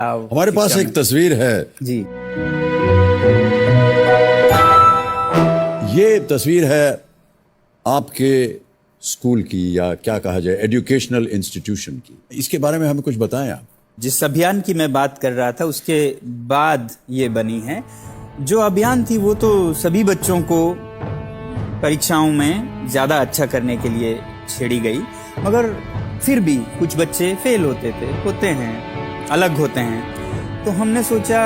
हमारे पास एक तस्वीर है जी। ये तस्वीर है आपके स्कूल की, या क्या कहा जाए, एजुकेशनल इंस्टीट्यूशन की। इसके बारे में हमें कुछ बताएं आप। जिस अभियान की मैं बात कर रहा था उसके बाद ये बनी है। जो अभियान थी वो तो सभी बच्चों को परीक्षाओं में ज्यादा अच्छा करने के लिए छेड़ी गई, मगर फिर भी कुछ बच्चे फेल होते हैं, अलग होते हैं। तो हमने सोचा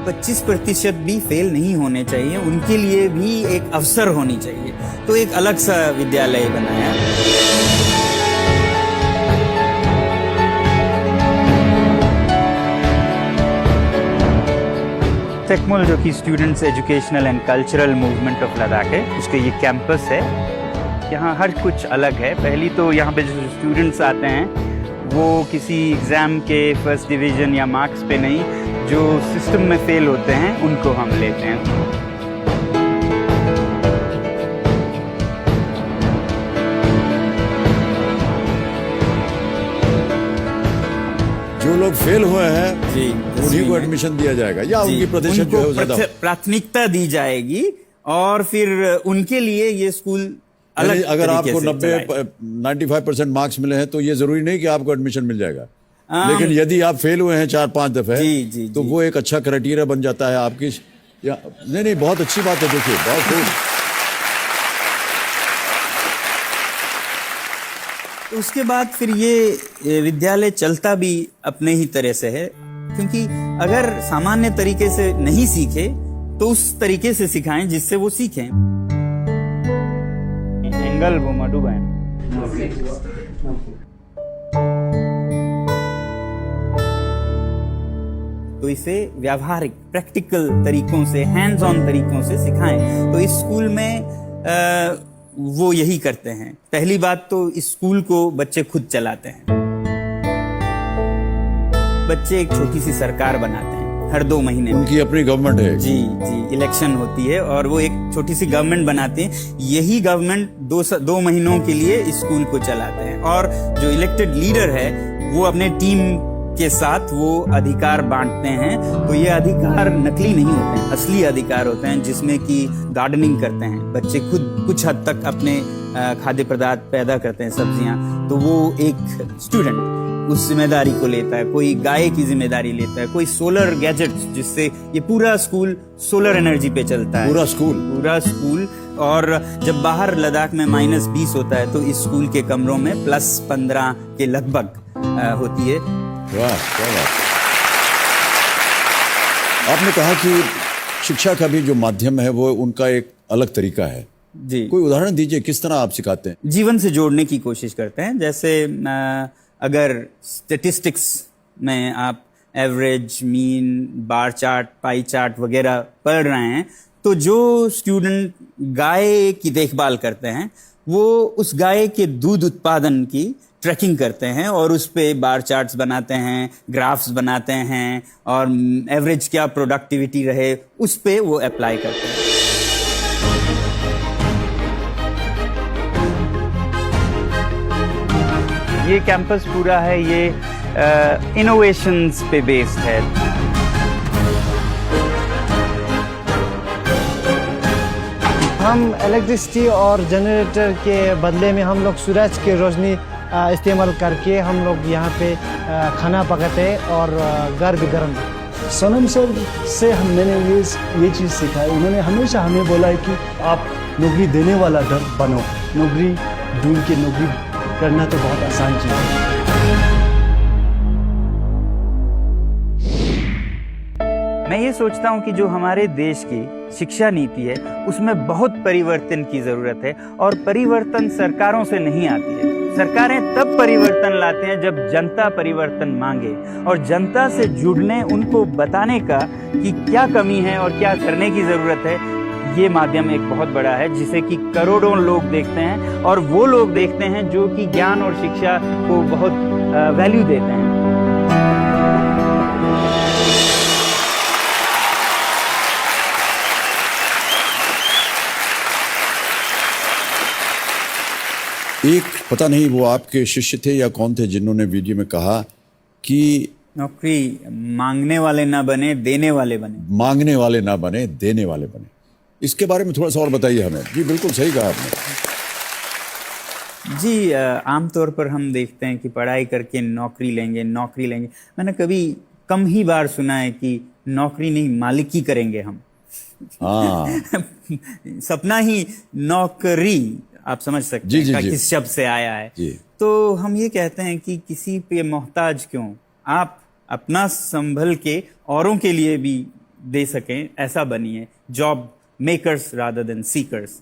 25% भी फेल नहीं होने चाहिए, उनके लिए भी एक अवसर होनी चाहिए। तो एक अलग सा विद्यालय बनाया। टेकमोल जो कि students educational and cultural movement of Ladakh है, उसके ये कैंपस है। यहाँ हर कुछ अलग है। पहली तो यहाँ पे जो स्टूडेंट्स आते हैं वो किसी एग्ज़ाम के फर्स्ट डिवीज़न या मार्क्स पे नहीं, जो सिस्टम में फेल होते हैं उनको हम लेते हैं। जो लोग फेल हुए हैं जी, उन्हीं को एडमिशन दिया जाएगा, या उनकी प्रतिशत जो है वो ज्यादा प्राथमिकता दी जाएगी, और फिर उनके लिए ये स्कूल अलग। अगर आपको 95% मार्क्स मिले हैं तो ये जरूरी नहीं कि आपको एडमिशन मिल जाएगा, लेकिन यदि आप फेल हुए हैं 4-5 दफे जी, तो वो एक अच्छा क्राइटेरिया बन जाता है आपकी। नहीं, बहुत अच्छी बात है। देखिए, बहुत खूब। तो उसके बाद फिर ये विद्यालय चलता भी अपने ही तरह से है, क्योंकि अगर सामान्य तरीके से नहीं सीखे तो उस तरीके से सिखाएं जिससे वो सीखें। एंगल वो मधुबन तो इसे व्यावहारिक प्रैक्टिकल तरीकों से, हैंड्स ऑन तरीकों से सिखाएं। तो इस स्कूल में वो यही करते हैं। पहली बात तो इस स्कूल को बच्चे खुद चलाते हैं। बच्चे एक छोटी सी सरकार बनाते हैं हर 2 महीने में। उनकी अपनी गवर्नमेंट है। जी, इलेक्शन होती है और वो एक छोटी सी गवर्नमेंट बनाते हैं। यही गवर्नमेंट 2 महीनों के लिए इस स्कूल को चलाते हैं, और जो इलेक्टेड लीडर है वो अपने टीम के साथ वो अधिकार बांटते हैं। तो ये अधिकार नकली नहीं होते हैं, असली अधिकार होते हैं, जिसमें कि गार्डनिंग करते हैं बच्चे खुद, कुछ हद तक अपने खाद्य पदार्थ पैदा करते हैं, सब्जियां। तो वो एक स्टूडेंट उस जिम्मेदारी को लेता है, कोई गाय की जिम्मेदारी लेता है, कोई सोलर गैजेट्स, जिससे ये पूरा स्कूल सोलर एनर्जी पे चलता है। पूरा स्कूल। और जब बाहर लद्दाख में -20 होता है तो इस स्कूल के कमरों में +15 के लगभग होती है। वाह, क्या बात। आपने कहा कि शिक्षा का भी जो माध्यम है वो उनका एक अलग तरीका है। जी, कोई उदाहरण दीजिए, किस तरह आप सिखाते हैं? जीवन से जोड़ने की कोशिश करते हैं। जैसे अगर स्टैटिस्टिक्स में आप average, mean, bar chart, pie chart वगैरह पढ़ रहे हैं, तो जो स्टूडेंट गाय की देखभाल करते हैं वो उस गाय के दूध उत्पादन की ट्रैकिंग करते हैं और उस पे बार चार्ट्स बनाते हैं, ग्राफ्स बनाते हैं, और एवरेज क्या प्रोडक्टिविटी रहे उस पे वो अप्लाई करते हैं। ये कैंपस पूरा है, ये इनोवेशंस पे बेस्ड है। हम इलेक्ट्रिसिटी और जनरेटर के बदले में हम लोग सूरज की रोशनी इस्तेमाल करके हम लोग यहाँ पे खाना पकाते हैं और घर भी गर्म। सनम सर से मैंने ये चीज़ सीखा है। उन्होंने हमेशा हमें बोला है कि आप नौकरी देने वाला घर बनो। नौकरी ढूंढ के नौकरी करना तो बहुत आसान चीज़ है। मैं ये सोचता हूँ कि जो हमारे देश की शिक्षा नीति है उसमें बहुत परिवर्तन की जरूरत है, और परिवर्तन सरकारों से नहीं आती है। सरकारें तब परिवर्तन लाते हैं जब जनता परिवर्तन मांगे, और जनता से जुड़ने, उनको बताने का कि क्या कमी है और क्या करने की जरूरत है, ये माध्यम एक बहुत बड़ा है, जिसे कि करोड़ों लोग देखते हैं, और वो लोग देखते हैं जो कि ज्ञान और शिक्षा को बहुत वैल्यू देते हैं। एक, पता नहीं वो आपके शिष्य थे या कौन थे, जिन्होंने वीडियो में कहा कि नौकरी मांगने वाले ना बने, देने वाले बने। मांगने वाले ना बने, देने वाले बने। इसके बारे में थोड़ा सा और बताइए हमें। जी बिल्कुल सही कहा आपने। जी, आमतौर पर हम देखते हैं कि पढ़ाई करके नौकरी लेंगे, नौकरी लेंगे। मैंने कभी कम ही बार सुना है कि नौकरी नहीं, मालिकी करेंगे हम। हाँ सपना ही नौकरी, आप समझ सकते जी, हैं जी, का जी। किस शब्द से आया है। जी। तो हम ये कहते हैं कि किसी पे मोहताज क्यों, आप अपना संभल के औरों के लिए भी दे सकें, ऐसा बनिए। Job makers rather than seekers.